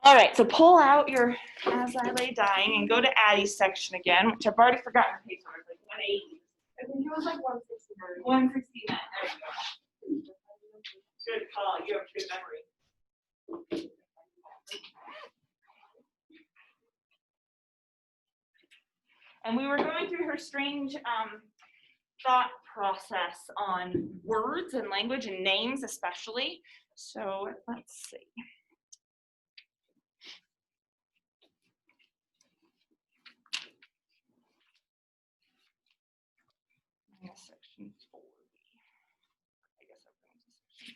All right, so pull out your As I Lay Dying and go to Addie's section again, which I've already forgotten her page number, like 180. I think it was like 169. 169, there you go. Good call, you have good memory. And we were going through her strange thought process on words and language and names especially. So let's see. Section 4. I guess I'm going to section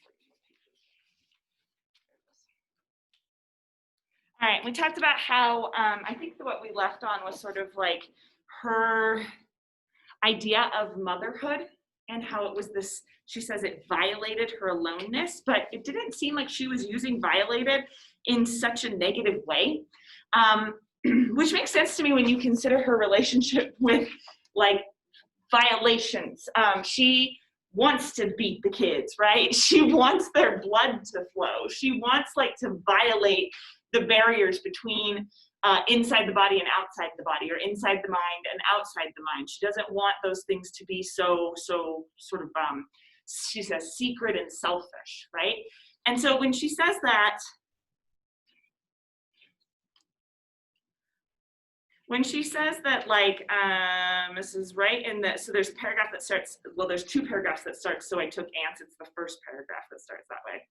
4. All right, we talked about how I think what we left on was sort of like her idea of motherhood and how it was this, she says it violated her aloneness, but it didn't seem like she was using violated in such a negative way, which makes sense to me when you consider her relationship with like violations. She wants to beat the kids, right? She wants their blood to flow. She wants like to violate the barriers between inside the body and outside the body, or inside the mind and outside the mind. She doesn't want those things to be so sort of, she says, secret and selfish, right? And so when she says that, like, this is right in the, so there's a paragraph that starts, well, there's two paragraphs that start, so I took Ants, it's the first paragraph that starts that way.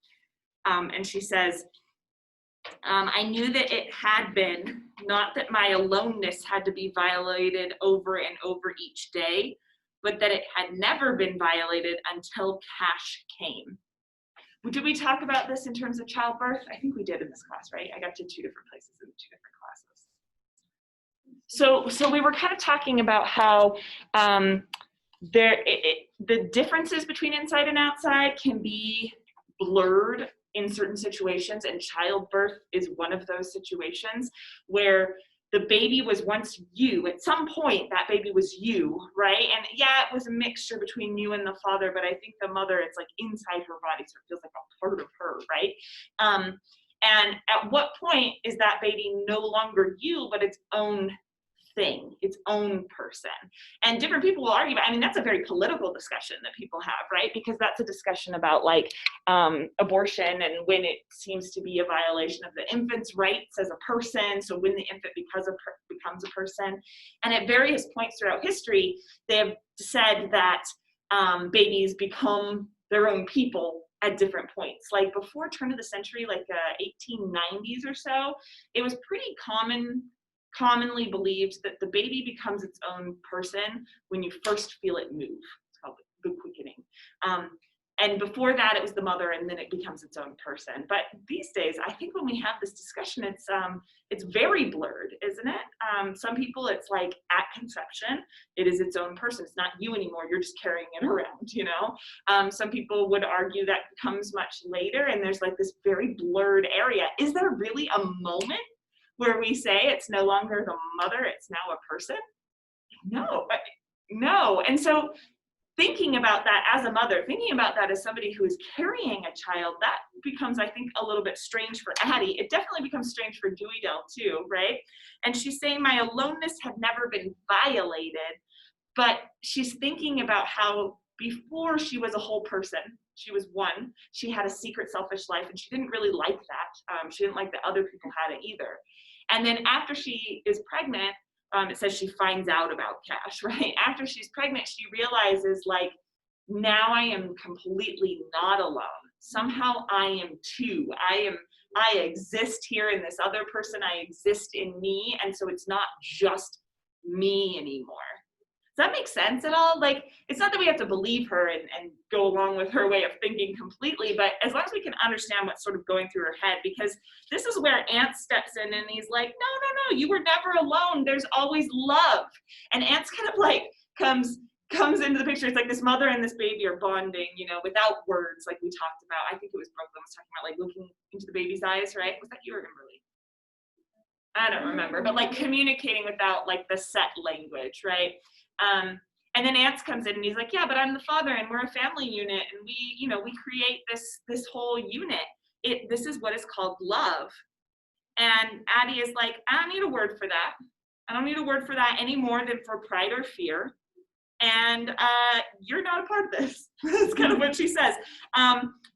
And she says, I knew that it had been, not that my aloneness had to be violated over and over each day, but that it had never been violated until Cash came. Did we talk about this in terms of childbirth? I think we did in this class, right? I got to two different places in two different classes. So we were kind of talking about how the differences between inside and outside can be blurred in certain situations, and childbirth is one of those situations where the baby was once you. At some point, that baby was you, right? And yeah, it was a mixture between you and the father, but I think the mother, it's like inside her body, so it feels like a part of her, right? And at what point is that baby no longer you, but its own thing, its own person? And different people will argue about, I mean, that's a very political discussion that people have, right? Because that's a discussion about like abortion and when it seems to be a violation of the infant's rights as a person, so when the infant becomes a person. And at various points throughout history, they have said that babies become their own people at different points. Like before turn of the century, like 1890s or so, it was pretty commonly believed that the baby becomes its own person when you first feel it move. It's called the quickening. And before that, it was the mother, and then it becomes its own person. But these days, I think when we have this discussion, it's very blurred, isn't it? Some people, it's like at conception, it is its own person. It's not you anymore. You're just carrying it around, you know? Some people would argue that comes much later, and there's like this very blurred area. Is there really a moment where we say it's no longer the mother, it's now a person? No. And so thinking about that as a mother, thinking about that as somebody who is carrying a child, that becomes, I think, a little bit strange for Addie. It definitely becomes strange for Dewey Dell too, right? And she's saying my aloneness had never been violated, but she's thinking about how before she was a whole person, she was one, she had a secret selfish life, and she didn't really like that. She didn't like that other people had it either. And then after she is pregnant, it says she finds out about Cash, right? After she's pregnant, she realizes, like, now I am completely not alone. Somehow I am too. I exist here in this other person. I exist in me. And so it's not just me anymore. Does that make sense at all? Like, it's not that we have to believe her and go along with her way of thinking completely, but as long as we can understand what's sort of going through her head, because this is where Ants steps in and he's like, no, you were never alone. There's always love. And Ants kind of like comes into the picture. It's like this mother and this baby are bonding, you know, without words, like we talked about. I think it was Brooklyn was talking about, like, looking into the baby's eyes, right? Was that you or Kimberly? I don't remember, but like communicating without like the set language, right? And then Ants comes in and he's like, yeah, but I'm the father and we're a family unit and we create this whole unit. This is what is called love. And Addie is like, I don't need a word for that. I don't need a word for that any more than for pride or fear. And you're not a part of this. That's kind of what she says.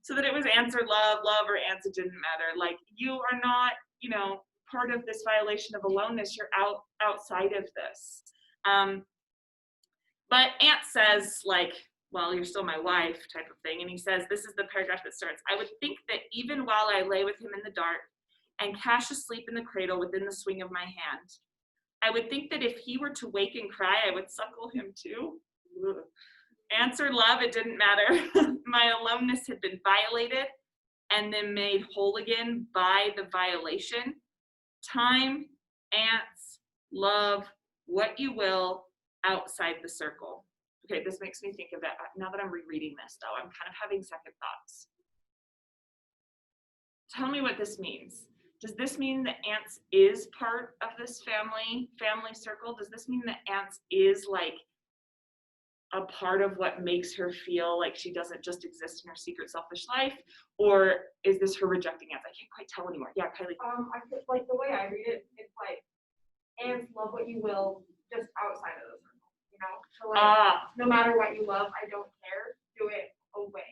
So that it was answer love, or answer didn't matter. Like, you are not, part of this violation of aloneness. You're outside of this. But Aunt says, like, well, you're still my wife type of thing. And he says, this is the paragraph that starts, I would think that even while I lay with him in the dark and Cash asleep in the cradle within the swing of my hand, I would think that if he were to wake and cry, I would suckle him too. Ugh. Answer love, it didn't matter. My aloneness had been violated and then made whole again by the violation. Time, ants, love, what you will, outside the circle. Okay, this makes me think of it. Now that I'm rereading this, though, I'm kind of having second thoughts. Tell me what this means. Does this mean that Ants is part of this family circle? Does this mean that Ants is like a part of what makes her feel like she doesn't just exist in her secret selfish life? Or is this her rejecting Ants? I can't quite tell anymore. Yeah, Kylie. I feel like the way I read it, it's like, Ants, love what you will, just outside of the circle, So like, no matter what you love, I don't care, do it away.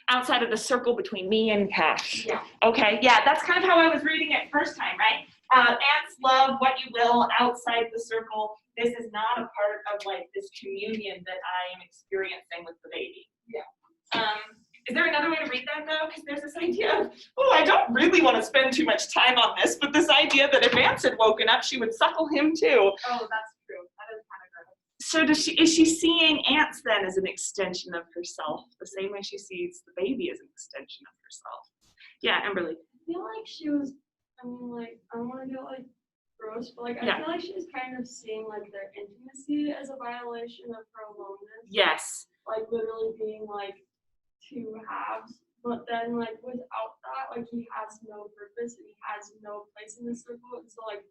Outside of the circle between me and Cash. Yeah. Okay, yeah, that's kind of how I was reading it first time, right? Ants love what you will outside the circle. This is not a part of like this communion that I am experiencing with the baby. Yeah. Is there another way to read that though? Because there's this idea of, I don't really want to spend too much time on this, but this idea that if Ants had woken up, she would suckle him too. Oh, that's true. That is kind of gross. So is she seeing Ants then as an extension of herself, the same way she sees the baby as an extension of herself? Yeah, Emberly. I feel like she was, I don't want to get like gross, but like I feel like she was kind of seeing like their intimacy as a violation of her aloneness. Yes. Like literally being like two halves, but then like without that, like he has no purpose and he has no place in the circle, and so like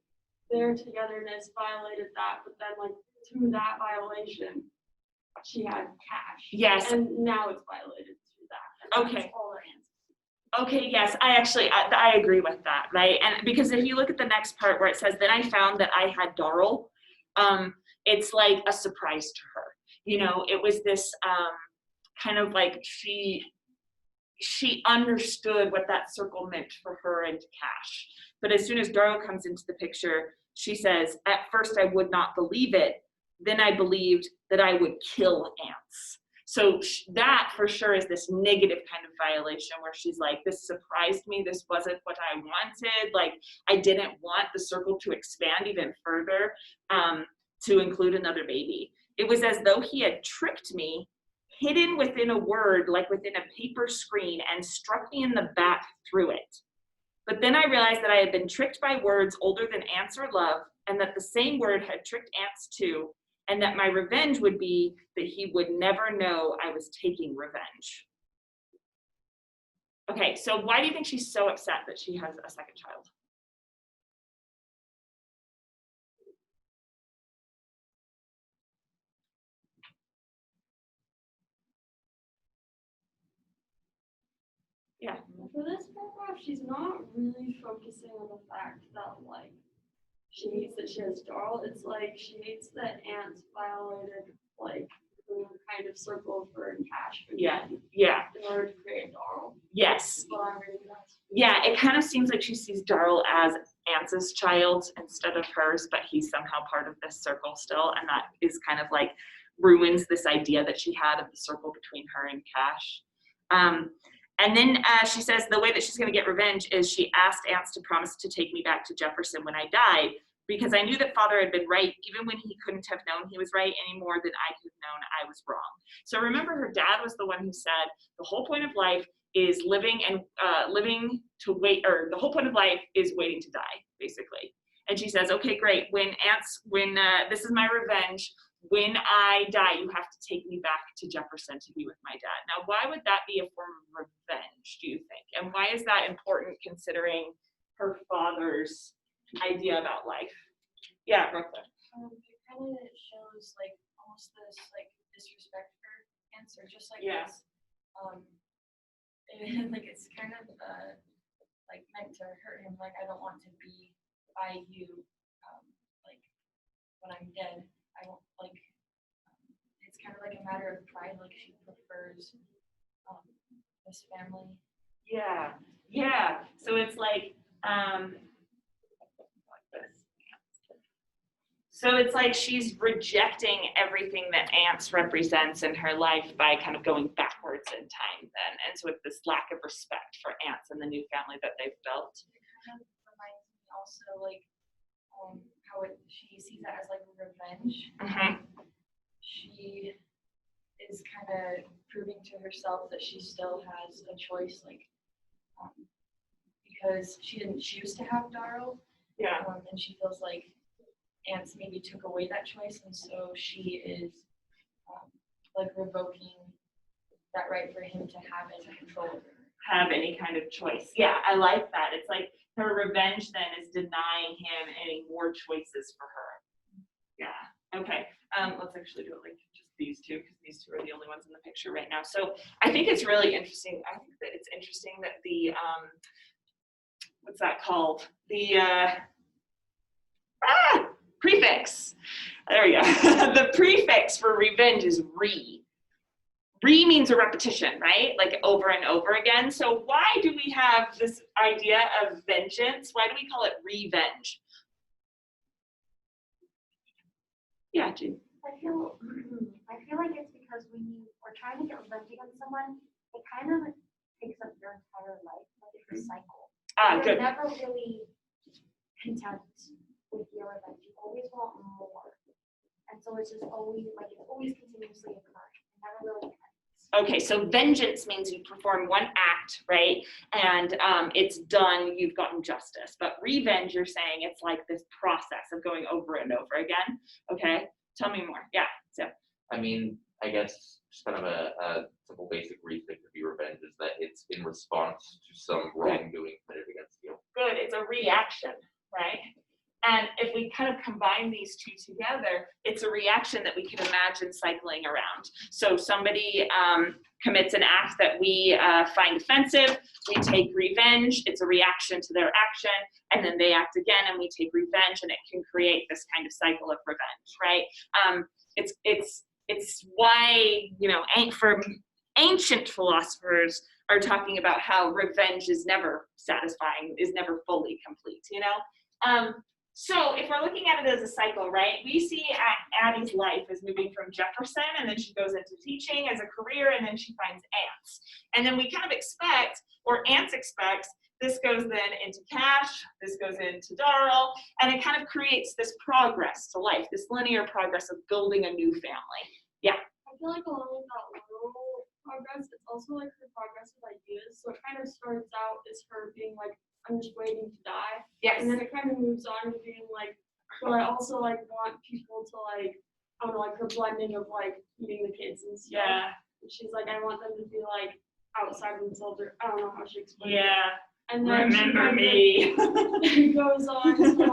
their togetherness violated that, but then like through that violation, she had Cash. Yes. And now it's violated through that. And okay. That's all her answers. Okay, yes, I agree with that, right? And because if you look at the next part where it says, then I found that I had Darl, it's like a surprise to her. It was this kind of like she understood what that circle meant for her and Cash. But as soon as Darl comes into the picture, she says, at first I would not believe it. Then I believed that I would kill Ants. So that for sure is this negative kind of violation where she's like, this surprised me. This wasn't what I wanted. Like, I didn't want the circle to expand even further to include another baby. It was as though he had tricked me, hidden within a word, like within a paper screen, and struck me in the back through it. But then I realized that I had been tricked by words older than Ants or love, and that the same word had tricked Ants too, and that my revenge would be that he would never know I was taking revenge. Okay, so why do you think she's so upset that she has a second child? Yeah. For this paragraph, she's not really focusing on the fact that like she hates that she has Darl. It's like she hates that Ants violated like the kind of circle of her and Cash. Yeah. In order to create Darl. Yes. Well, I'm reading that. Yeah, it kind of seems like she sees Darl as Ance's child instead of hers, but he's somehow part of this circle still, and that is kind of like ruins this idea that she had of the circle between her and Cash. And then she says the way that she's going to get revenge is she asked Ants to promise to take me back to Jefferson when I died, because I knew that Father had been right, even when he couldn't have known he was right any more than I could have known I was wrong. So remember, her dad was the one who said the whole point of life is living and living to wait, or the whole point of life is waiting to die, basically. And she says, okay, great. When this is my revenge. When I die, you have to take me back to Jefferson to be with my dad. Now, why would that be a form of revenge, do you think? And why is that important considering her father's idea about life? Yeah, Brooklyn. It kind of shows like almost this like disrespect for answer, just like Yeah. this. And like it's kind of like meant to hurt him. Like I don't want to be by you. Like when I'm dead, I won't like. It's kind of like a matter of pride. Like she prefers this family. Yeah, yeah. So it's like this. So it's like she's rejecting everything that ants represents in her life by kind of going backwards in time then. And so it's this lack of respect for ants and the new family that they've built. It kind of reminds me also like how she sees that as like revenge. Mm-hmm. She is kind of proving to herself that she still has a choice, like because she didn't choose to have Darrow, Yeah. And she feels like ants maybe took away that choice, and so she is like revoking that right for him to have any control over her. Have any kind of choice. Yeah, I like that. It's like her revenge then is denying him any more choices for her. Yeah. Okay. Let's actually do it like just these two, because these two are the only ones in the picture right now. So I think it's really interesting. I think that it's interesting that the what's that called? The prefix. There we go. The prefix for revenge is re. Re means a repetition, right? Like over and over again. So why do we have this idea of vengeance? Why do we call it revenge? Yeah, Jean. I feel like it's because when we're trying to get revenge against someone, it kind of takes up your entire life. Like it's a cycle. Good. You're never really content with your revenge. You always want more. And so it's just always like it's always continuously occurring. It never really ends. Okay, so vengeance means you perform one act, right? And it's done, you've gotten justice. But revenge, you're saying it's like this process of going over and over again. Okay, tell me more. Yeah, so. I mean, I guess just kind of a simple basic reason it could be revenge is that it's in response to some wrongdoing committed against you. Good, it's a reaction, right? And if we kind of combine these two together, it's a reaction that we can imagine cycling around. So somebody commits an act that we find offensive, we take revenge, it's a reaction to their action, and then they act again and we take revenge, and it can create this kind of cycle of revenge, right? It's why, you know, for ancient philosophers are talking about how revenge is never satisfying, is never fully complete, you know? So if we're looking at it as a cycle, right, we see Addie's life as moving from Jefferson, and then she goes into teaching as a career, and then she finds ants. And then we kind of expect, or ants expects, this goes then into Cash, this goes into Darrell, and it kind of creates this progress to life, this linear progress of building a new family. Yeah. I feel like along with that literal progress, it's also like her progressive ideas. So it kind of starts out as her being like, I'm just waiting to die. Yes. And then it kind of moves on to being like, but I also like want people to like, I don't know, like her blending of like eating the kids and stuff. Yeah. And she's like, I want them to be like outside themselves, or I don't know how she explains it. Yeah. And then Remember me. It goes on to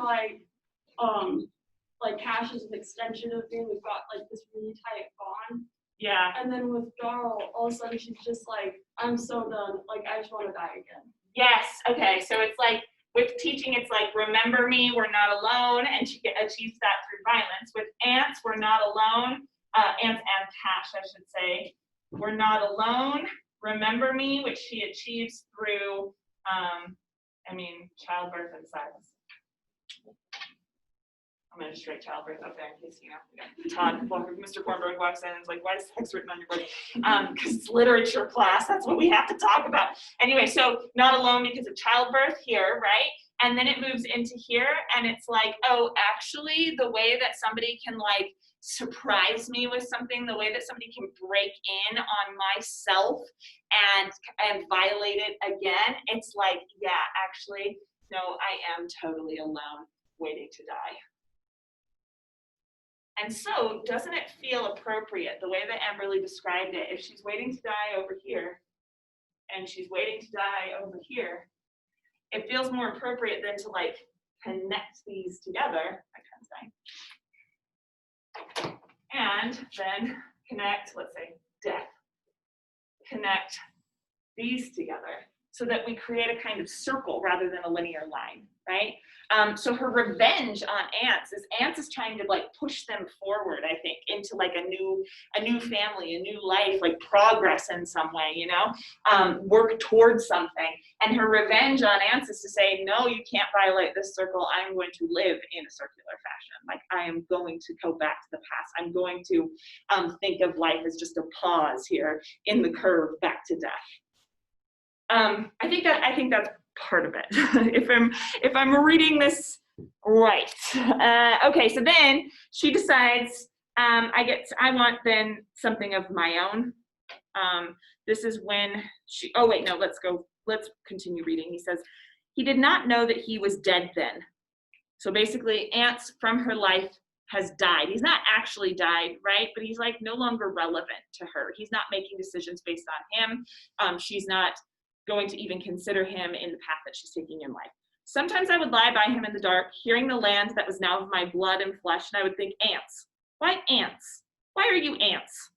like Cash is an extension of me. We've got like this really tight bond. Yeah. And then with Darrell, all of a sudden she's just like, I'm so done. Like I just want to die again. Yes. Okay. So it's like with teaching, it's like, remember me, we're not alone. And she achieves that through violence. With ants, we're not alone. Ants and Cash, I should say. We're not alone. Remember me, which she achieves through, childbirth and silence. I'm going to just write childbirth up there in case, you know, Todd, Mr. Kornberg walks in and is like, why is sex written on your body? Because it's literature class, that's what we have to talk about. Anyway, so not alone because of childbirth here, right? And then it moves into here, and it's like, oh, actually, the way that somebody can like surprise me with something, the way that somebody can break in on myself and violate it again, it's like, yeah, actually, no, I am totally alone, waiting to die. And so, doesn't it feel appropriate, the way that Amberly described it, if she's waiting to die over here, and she's waiting to die over here, it feels more appropriate than to like connect these together, and then connect, let's say, death. Connect these together. so that we create a kind of circle rather than a linear line, right? So her revenge on Ants is trying to like push them forward, I think, into like a new family, a new life, like progress in some way, you know, work towards something. And her revenge on Ants is to say, no, you can't violate this circle. I'm going to live in a circular fashion. Like I am going to go back to the past. I'm going to think of life as just a pause here in the curve back to death. I think that's part of it. if I'm reading this right. Okay, so then she decides I want then something of my own. This is when she, oh wait, no, let's continue reading. He says, he did not know that he was dead then. So basically, Ants from her life has died. He's not actually died, right? But he's like no longer relevant to her. He's not making decisions based on him. She's not going to even consider him in the path that she's taking in life. Sometimes I would lie by him in the dark, hearing the land that was now of my blood and flesh, and I would think, Ants. Why Ants? Why are you Ants?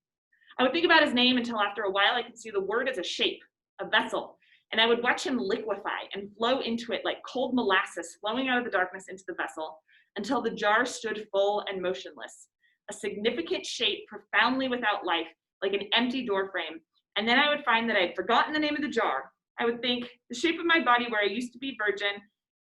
I would think about his name until after a while I could see the word as a shape, a vessel, and I would watch him liquefy and flow into it like cold molasses flowing out of the darkness into the vessel until the jar stood full and motionless, a significant shape profoundly without life, like an empty door frame. And then I would find that I had forgotten the name of the jar. I would think, the shape of my body where I used to be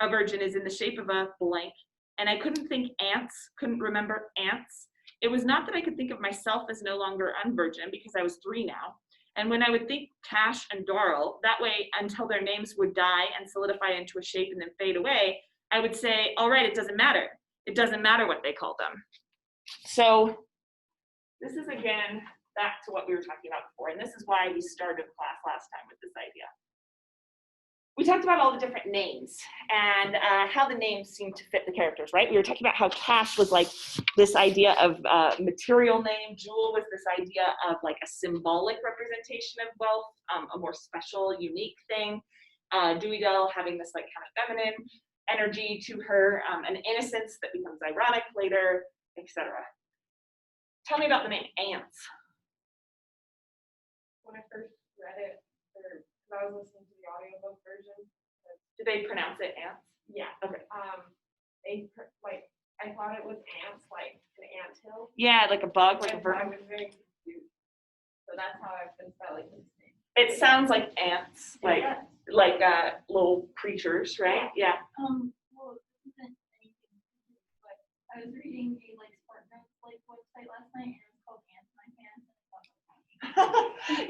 a virgin is in the shape of a blank. And I couldn't think Ants, couldn't remember Ants. It was not that I could think of myself as no longer unvirgin because I was 3 now. And when I would think Tash and Darrell, that way until their names would die and solidify into a shape and then fade away, I would say, all right, it doesn't matter. It doesn't matter what they call them. So this is again, back to what we were talking about before. And this is why we started class last time with this idea. We talked about all the different names and how the names seem to fit the characters, right? We were talking about how Tash was like this idea of material name. Jewel was this idea of like a symbolic representation of wealth, a more special, unique thing. Dewey Dell having this like kind of feminine energy to her, an innocence that becomes ironic later, etc. Tell me about the name Ants. When I first read it, I was listening to the audiobook version. Do they pronounce it Ants? Yeah. Okay. I thought it was ants, like an anthill. Yeah, like a bug, like a I vermin. was very confused. So that's how I've been spelling this name. It sounds like ants, like little creatures, right? Yeah. Well, this isn't anything, but I was reading a sport notes website last night, and it's called Ants in My Pants.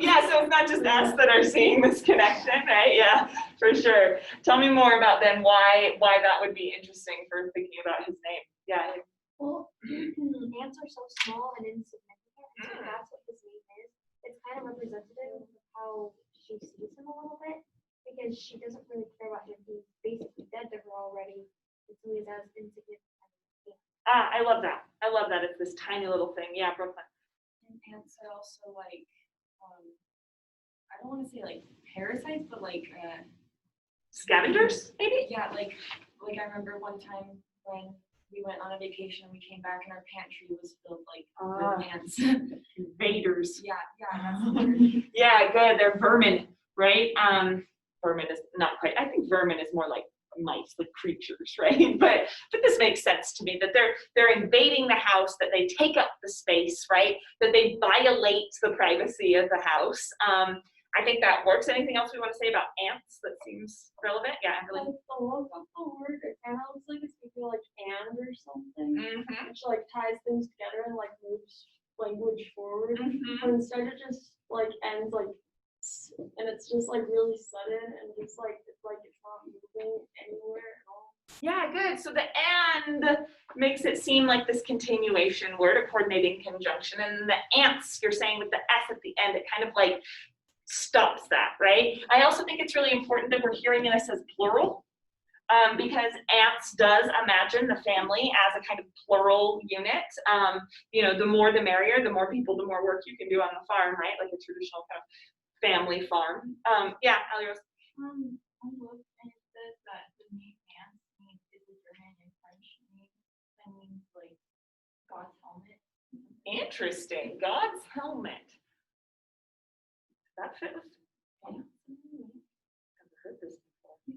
Yeah, so it's not just us that are seeing this connection, right? Yeah, for sure. Tell me more about then why that would be interesting for thinking about his name. Yeah. Well, ants are so small and insignificant, and so that's what his name is. It's kind of representative of how she sees him a little bit, because she doesn't really care about him. He's basically dead to her already, and so he's as insignificant as he can. I love that. I love that. It's this tiny little thing. Yeah, Brooklyn. And ants are also like, I don't want to say like parasites, but like Scavengers, maybe? yeah, like I remember one time when we went on a vacation, we came back and our pantry was filled like with ants. Invaders. Yeah, that's the word. Yeah, good. They're vermin, right? Vermin is not quite. I think vermin is more like mice, like creatures, right? But this makes sense to me that they're invading the house, that they take up the space, right? That they violate the privacy of the house. I think that works. Anything else we want to say about ants that seems relevant? Yeah, Like the look of the word, it kind of looks like it's speaking like and or something, Mm-hmm. which like ties things together and like moves language forward. Mm-hmm. But instead it just like ends like, and it's just like really sudden and just like it's not moving anywhere at all. Yeah, good. So the and makes it seem like this continuation word, a coordinating conjunction, and the ants, you're saying with the S at the end, it kind of like stops that, right? I also think it's really important that we're hearing this as plural, because ants does imagine the family as a kind of plural unit. The more the merrier, the more people, the more work you can do on the farm, right? Like a traditional kind of family farm. Yeah, Alios. I looked and it says that the name ants means is a German and French name that means like God's helmet. Interesting. God's helmet. Does that fit with ants? Never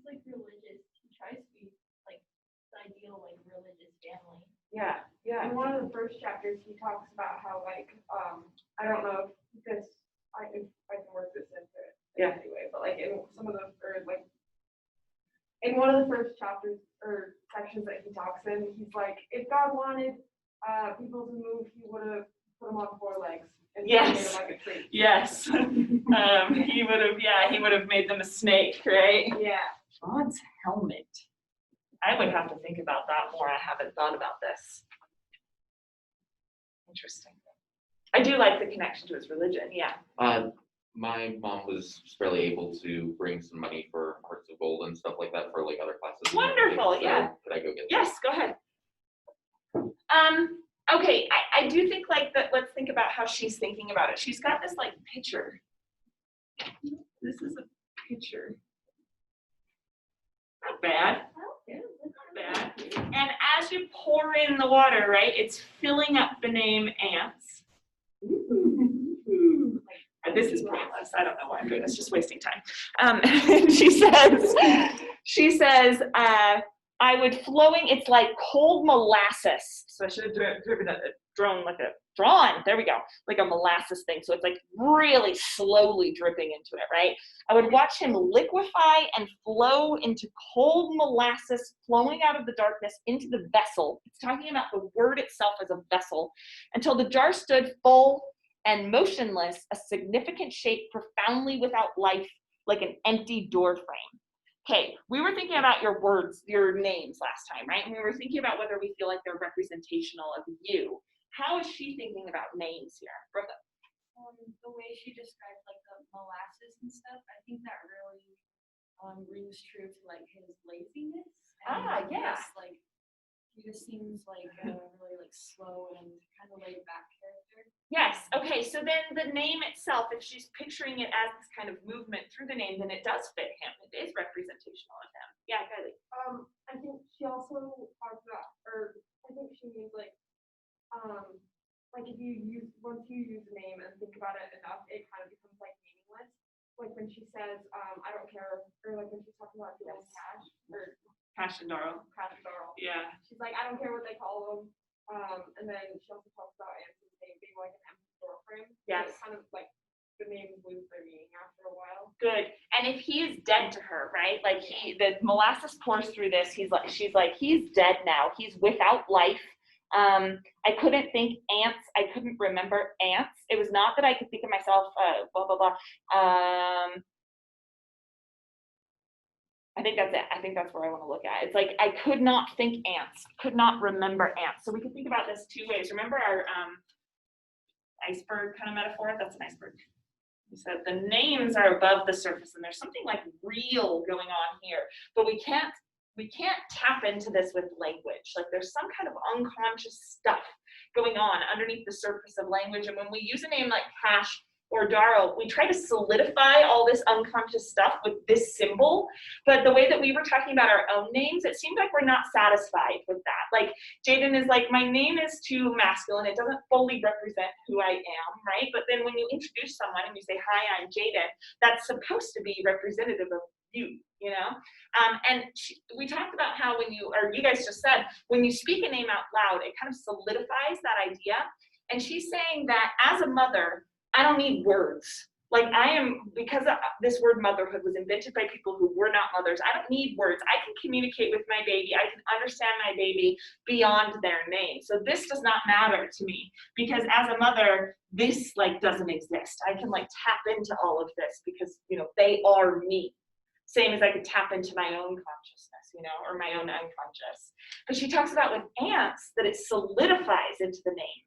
like religious. He tries to be like the ideal like religious family. Yeah, yeah. In one of the first chapters, he talks about how like I don't know if this if I can work this into it. Yeah. Anyway, but like in some of the or like in one of the first chapters or sections that he talks in, he's like, if God wanted people to move, he would have put them on 4 legs and made Yes. them like a tree. Yes. He would have made them a snake, right? Yeah. God's helmet. I would have to think about that more. I haven't thought about this. Interesting. I do like the connection to his religion, yeah. My mom was fairly able to bring some money for Hearts of Gold and stuff like that for like other classes. and everything, Wonderful, so yeah. Could I go get that? Yes, go ahead. Okay, I do think like that, let's think about how she's thinking about it. She's got this like picture. This is a picture. Not bad, not bad. And as you pour in the water, right, it's filling up the name ants. This is pointless. I don't know why I'm doing this, just wasting time. And she says, I would flowing, it's like cold molasses. So I should have drawn, there we go, like a molasses thing. So it's like really slowly dripping into it, right? I would watch him liquefy and flow into cold molasses flowing out of the darkness into the vessel. It's talking about the word itself as a vessel until the jar stood full and motionless, a significant shape profoundly without life, like an empty door frame. Okay, we were thinking about your words, your names last time, right? And we were thinking about whether we feel like they're representational of you. How is she thinking about names here? Brooke? The way she described like the molasses and stuff, I think that really rings true to like his laziness. And yes. Like he just seems like a really like slow and kind of laid back character. Yes, okay, so then the name itself, if she's picturing it as this kind of movement through the name, then it does fit him. It is representational of him. Yeah, Kylie. I think she also talks about, or I think she means like if you once you use a name and think about it enough, it kind of becomes like meaningless. Like when she says, I don't care, or like when she's talking about doing cash, or Cash and Darl. cash and Darl. Yeah. She's like, I don't care what they call them. And then she also talks about Anson's name being like an empty door frame. Yes. So it kind of like the names lose their meaning after a while. Good. And if he is dead to her, right? Like the molasses pours through this. She's like, he's dead now. He's without life. I couldn't think ants. I couldn't remember ants. It was not that I could think of myself, blah, blah, blah. I think that's it. I think that's where I want to look at. It's like, I could not think ants, could not remember ants. So we can think about this 2 ways. Remember our iceberg kind of metaphor? That's an iceberg. We said the names are above the surface and there's something like real going on here, but we can't tap into this with language. Like there's some kind of unconscious stuff going on underneath the surface of language. And when we use a name like Cash or Darl, we try to solidify all this unconscious stuff with this symbol. But the way that we were talking about our own names, it seemed like we're not satisfied with that. Like Jaden is like, my name is too masculine. It doesn't fully represent who I am, right? But then when you introduce someone and you say, hi, I'm Jaden, that's supposed to be representative of you, you know? We talked about how you guys just said, when you speak a name out loud, it kind of solidifies that idea. And she's saying that as a mother, I don't need words. Like because this word motherhood was invented by people who were not mothers, I don't need words. I can communicate with my baby. I can understand my baby beyond their name. So this does not matter to me because as a mother, this like doesn't exist. I can like tap into all of this because, they are me. Same as I could tap into my own consciousness, or my own unconscious. But she talks about with ants that it solidifies into the name.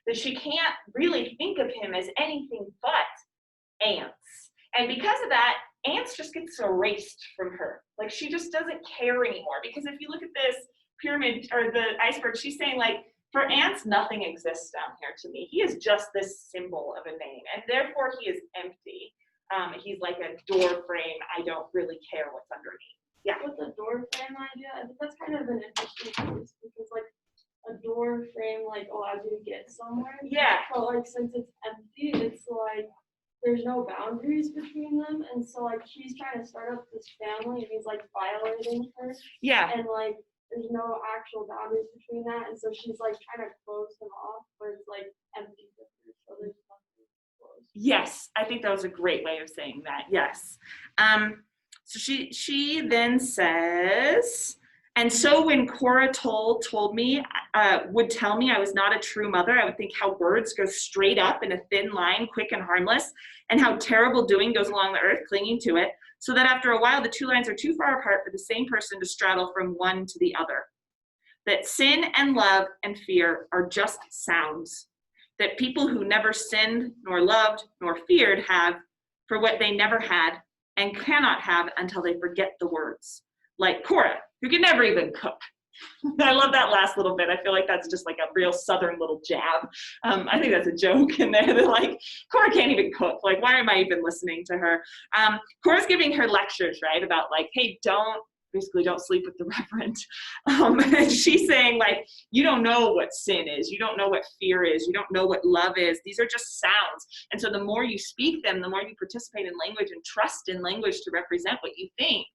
That she can't really think of him as anything but ants. And because of that, ants just gets erased from her. Like she just doesn't care anymore. Because if you look at this pyramid or the iceberg, she's saying like, for ants, nothing exists down here to me. He is just this symbol of a name. And therefore he is empty. He's like a door frame. I don't really care what's underneath. Yeah. With the door frame idea, I think that's kind of an interesting piece because like a door frame like allows you to get somewhere. Yeah. But like since it's empty, it's like there's no boundaries between them, and so like he's trying to start up this family and he's like violating her, Yeah. and like there's no actual boundaries between that, and so she's like trying to close them off where it's like empty for her, so there's nothing closed. Yes, I think that was a great way of saying that. Yes. So she then says, and so when Cora told me, would tell me I was not a true mother, I would think how words go straight up in a thin line, quick and harmless, and how terrible doing goes along the earth, clinging to it, so that after a while the two lines are too far apart for the same person to straddle from one to the other. That sin and love and fear are just sounds that people who never sinned, nor loved, nor feared have for what they never had and cannot have until they forget the words. Like Cora, who can never even cook. I love that last little bit. I feel like that's just like a real Southern little jab. I think that's a joke in there. They're like, Cora can't even cook. Like, why am I even listening to her? Cora's giving her lectures, right? About like, hey, don't sleep with the reverend. And she's saying like, you don't know what sin is. You don't know what fear is. You don't know what love is. These are just sounds. And so the more you speak them, the more you participate in language and trust in language to represent what you think,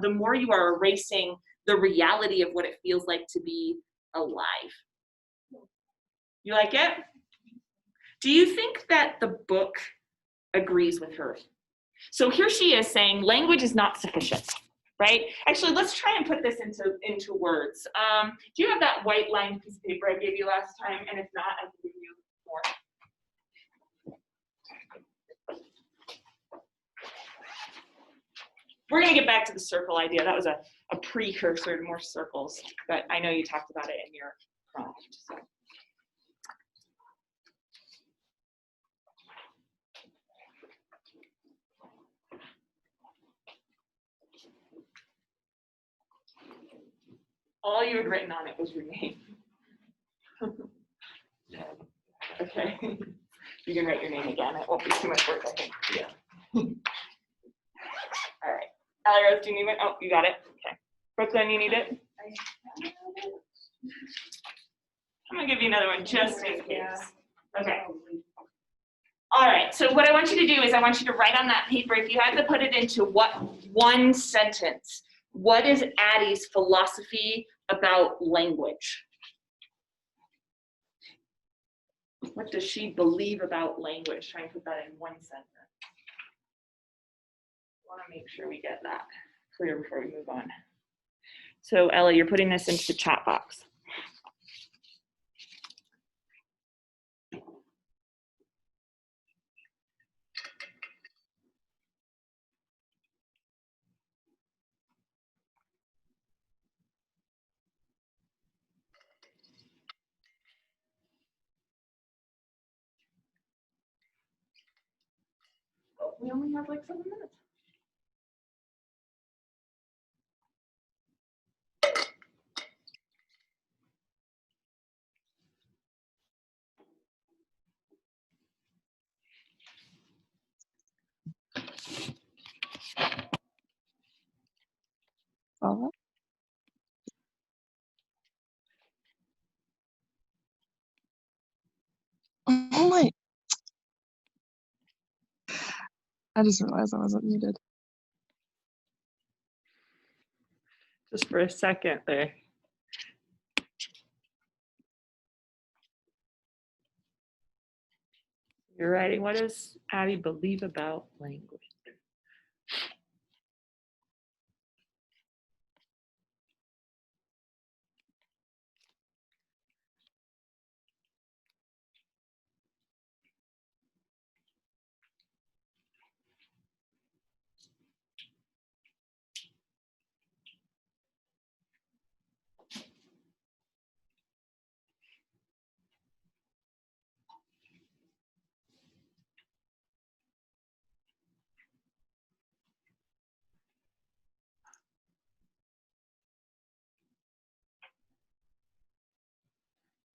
the more you are erasing the reality of what it feels like to be alive. You like it? Do you think that the book agrees with her? So here she is saying language is not sufficient, right? Actually, let's try and put this into words. Do you have that white lined piece of paper I gave you last time? And if not, I can give you more. We're gonna get back to the circle idea. That was a precursor to more circles, but I know you talked about it in your prompt. So. All you had written on it was your name. Okay. You can write your name again. It won't be too much work, I think. Yeah. All right. Allie Rose, do you need it? Oh, you got it. Okay. Brooklyn, you need it? I'm gonna give you another one just in case. Okay. All right, so what I want you to do is I want you to write on that paper, if you had to put it into one sentence, what is Addie's philosophy about language? What does she believe about language? Try and put that in one sentence. I want to make sure we get that clear before we move on. So Ellie, you're putting this into the chat box. Oh, we only have like 7 minutes. Oh my, I just realized I wasn't muted. Just for a second there. You're writing, what does Addie believe about language?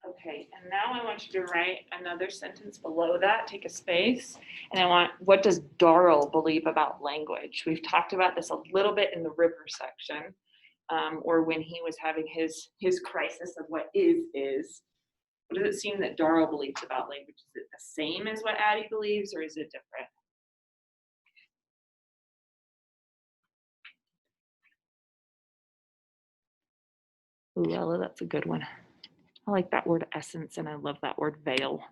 Okay, and now I want you to write another sentence below that, take a space, and I want, what does Darrell believe about language? We've talked about this a little bit in the river section, or when he was having his crisis of what is. What does it seem that Darrell believes about language? Is it the same as what Addie believes, or is it different? Ooh, Ella, that's a good one. I like that word essence, and I love that word veil.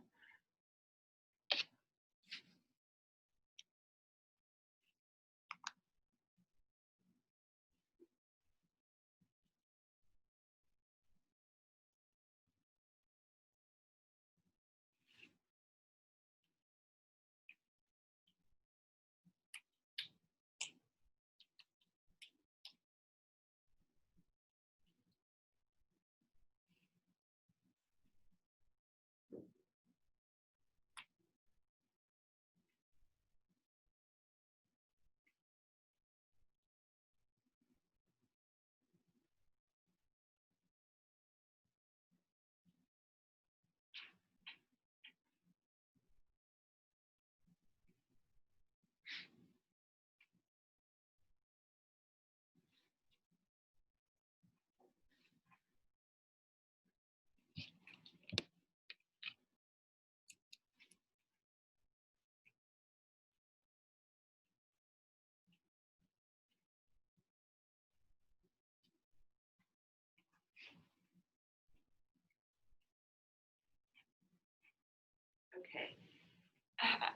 Okay.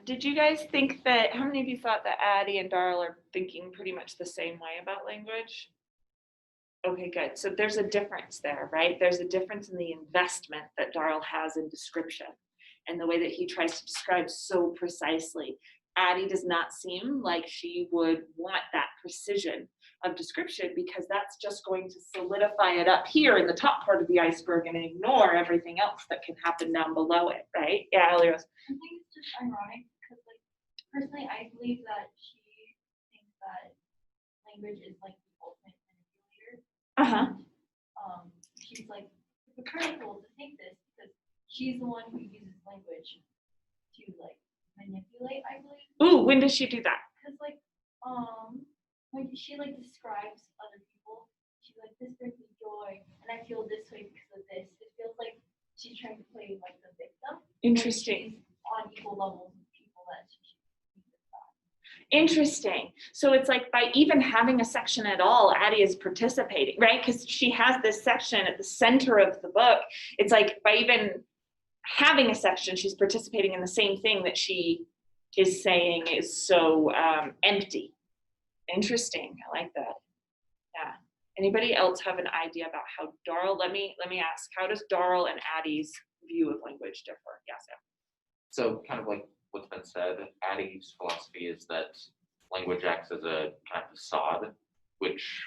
Did you guys think that, how many of you thought that Addie and Darl are thinking pretty much the same way about language? Okay, good. So there's a difference there, right? There's a difference in the investment that Darl has in description and the way that he tries to describe so precisely. Addie does not seem like she would want that precision of description because that's just going to solidify it up here in the top part of the iceberg and ignore everything else that can happen down below it, right? Yeah, Elios. I think it's just ironic because, like, personally, I believe that she thinks that language is like the ultimate manipulator. Uh-huh. She's like hypocritical to think this because she's the one who uses language to like manipulate, I believe. Ooh, when does she do that? Because like when she like describes other people, she's like, this brings me joy and I feel this way because of this. It feels like she's trying to play like the victim. Interesting. She's on equal levels with people that she should be with. Interesting. So it's like by even having a section at all, Addie is participating, right? Because she has this section at the center of the book. It's like by even having a section, she's participating in the same thing that she is saying is so empty. Interesting. I like that. Yeah. Anybody else have an idea about how Darl? Let me ask. How does Darl and Addie's view of language differ? Yes. So kind of like what's been said, Addie's philosophy is that language acts as a kind of facade, which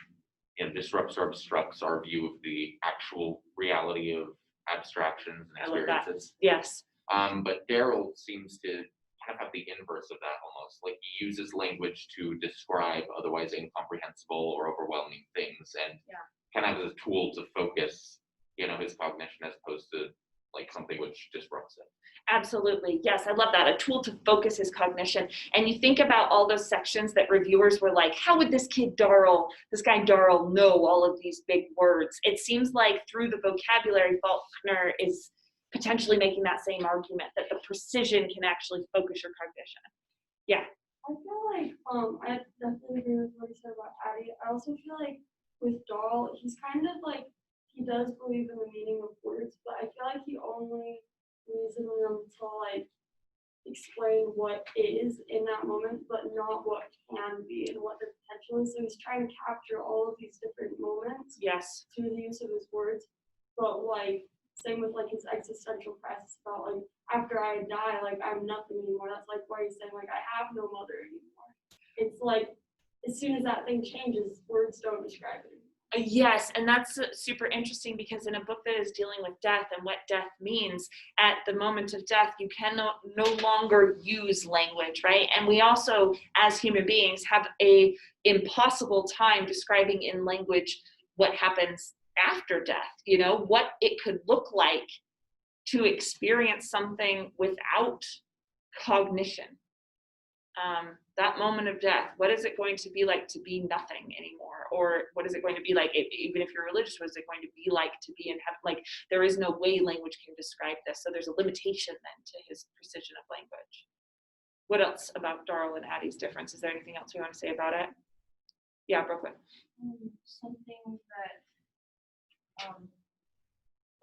disrupts or obstructs our view of the actual reality of abstractions and I love that. experiences. Yes. But Darryl seems to kind of have the inverse of that almost. Like he uses language to describe otherwise incomprehensible or overwhelming things and kind of as a tool to focus, his cognition as opposed to like something which disrupts it. Absolutely. Yes, I love that. A tool to focus his cognition. And you think about all those sections that reviewers were like, how would this guy Darl know all of these big words? It seems like through the vocabulary, Faulkner is potentially making that same argument that the precision can actually focus your cognition. Yeah. I feel like I definitely agree with what you said about Addie. I also feel like with Darl, he's kind of like, he does believe in the meaning of words, but I feel like he only uses them to like explain what is in that moment, but not what can be and what the potential is. So he's trying to capture all of these different moments Yes. through the use of his words. But like same with like his existential crisis about like after I die, like I'm nothing anymore. That's like why he's saying like I have no mother anymore. It's like as soon as that thing changes, words don't describe it. Yes, and that's super interesting because in a book that is dealing with death and what death means, at the moment of death, you can no longer use language, right? And we also, as human beings, have a impossible time describing in language what happens after death, what it could look like to experience something without cognition. That moment of death, what is it going to be like to be nothing anymore? Or what is it going to be like, even if you're religious, what is it going to be like to be in heaven? Like, there is no way language can describe this. So there's a limitation then to his precision of language. What else about Darl and Addie's difference? Is there anything else we want to say about it? Yeah, Brooklyn. Something that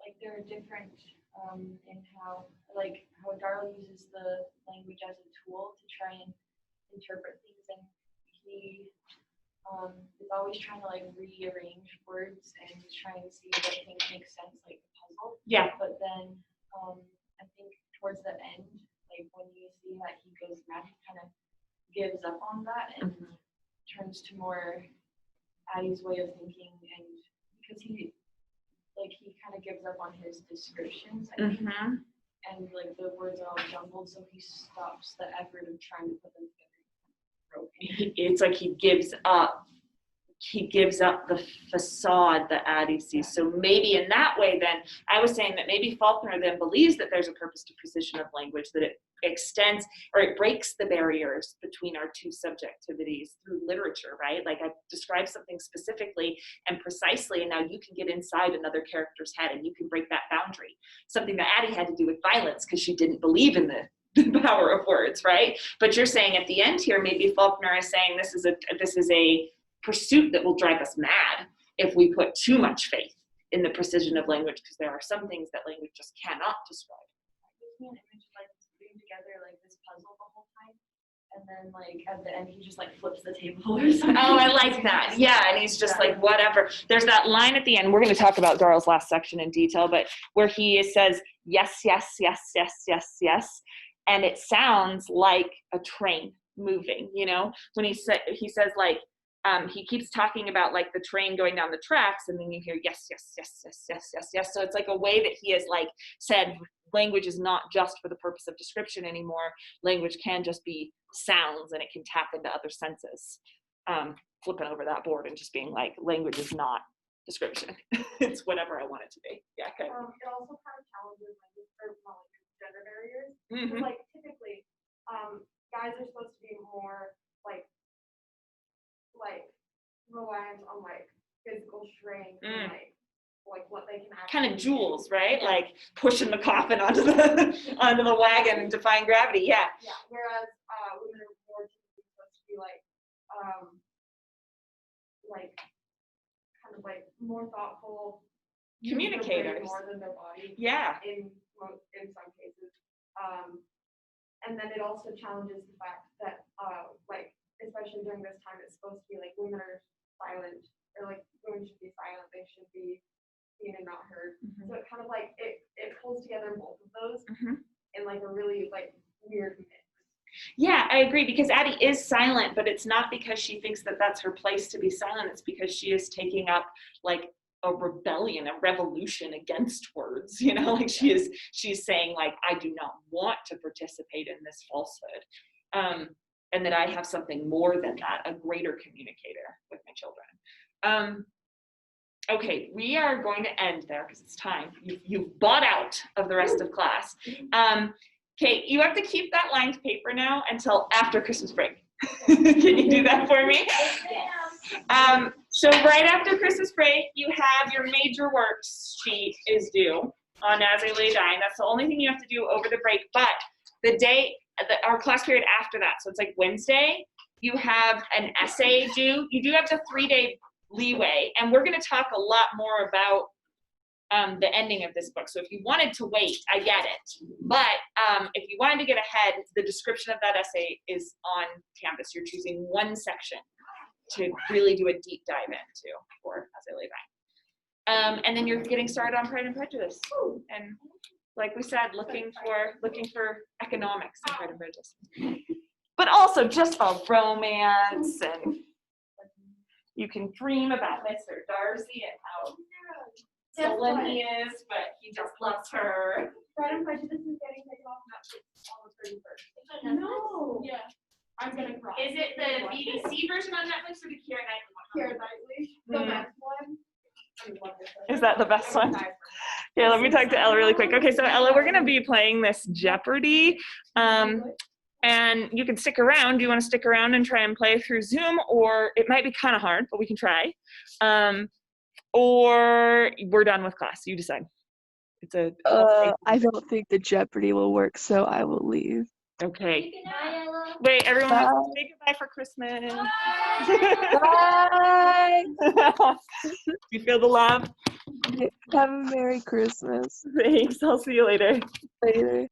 like they're different in how Darla uses the language as a tool to try and interpret things, and he is always trying to like rearrange words and trying to see what things make sense, like a puzzle. Yeah. But then I think towards the end, like when you see that he goes mad, he kind of gives up on that and turns to more Addie's way of thinking, and because he kind of gives up on his descriptions, I think, and like the words are all jumbled, so he stops the effort of trying to put them together. It's like he gives up the facade that Addie sees. So maybe in that way, then I was saying that maybe Faulkner then believes that there's a purpose to precision of language, that it extends or it breaks the barriers between our two subjectivities through literature, right? Like I described something specifically and precisely, and now you can get inside another character's head and you can break that boundary. Something that Addie had to do with violence because she didn't believe in the power of words, right? But you're saying at the end here, maybe Faulkner is saying this is a pursuit that will drive us mad if we put too much faith in the precision of language, because there are some things that language just cannot describe. I can't imagine like putting together like this puzzle the whole time, and then like at the end he just like flips the table or something. Oh, I like that. Yeah, and he's just like, whatever. There's that line at the end. We're going to talk about Daryl's last section in detail, but where he says, yes, yes, yes, yes, yes, yes. And it sounds like a train moving, you know, when he says like, he keeps talking about like the train going down the tracks, and then you hear yes, yes, yes, yes, yes, yes, yes. So it's like a way that he has like said language is not just for the purpose of description anymore. Language can just be sounds, and it can tap into other senses. Flipping over that board and just being like, language is not description. It's whatever I want it to be. Yeah. Okay. It also kind of challenges like gender barriers. 'Cause, like typically, guys are supposed to be more like reliant on like physical strength and like what they can actually Kind of jewels, right? Yeah. Like pushing the coffin onto the wagon and defying gravity. Yeah. Yeah. Whereas women are more typically supposed to be like kind of like more thoughtful, use their brain Communicators. more than their body. Yeah. In some cases. And then it also challenges the fact that like especially during this time it's supposed to be like women are silent, or like women should be silent, they should be seen and not heard. So it kind of like it pulls together both of those in like a really like weird mix. Yeah, I agree, because Addie is silent, but it's not because she thinks that that's her place to be silent. It's because she is taking up like a rebellion, a revolution against words, you know, like she's saying like, I do not want to participate in this falsehood. And that I have something more than that, a greater communicator with my children. Okay, we are going to end there because it's time. You've bought out of the rest of class. Kate, you have to keep that lined paper now until after Christmas break. Can you do that for me? So right after Christmas break, you have your major works sheet is due on As I Lay Dying. That's the only thing you have to do over the break. But the day, our class period after that, so it's like Wednesday, you have an essay due. You do have the 3-day leeway, and we're going to talk a lot more about the ending of this book. So if you wanted to wait, I get it. But if you wanted to get ahead, the description of that essay is on campus. You're choosing one section to really do a deep dive into for As I Lay Dying. And then you're getting started on Pride and Prejudice. And like we said, looking for economics in Pride and Prejudice. But also just a romance, and you can dream about Mr. Darcy and how sullen he is, but he just loves her. Pride and Prejudice is getting taken off Netflix on the 31st. No. Yeah. I'm gonna cry. Is it the BBC version on Netflix or the Keira Knightley one? Keira Knightley, the next one. I love it. Is that the best one? Yeah, let me talk to Ella really quick. Okay, so Ella, we're gonna be playing this Jeopardy. And you can stick around. Do you want to stick around and try and play through Zoom? Or it might be kind of hard, but we can try. Or we're done with class. You decide. It's I don't think the Jeopardy will work, so I will leave. okay. Bye, Ella. Wait, everyone wants Bye. to say goodbye for Christmas. Bye. Do you feel the love? Have a Merry Christmas. Thanks. I'll see you later. Later.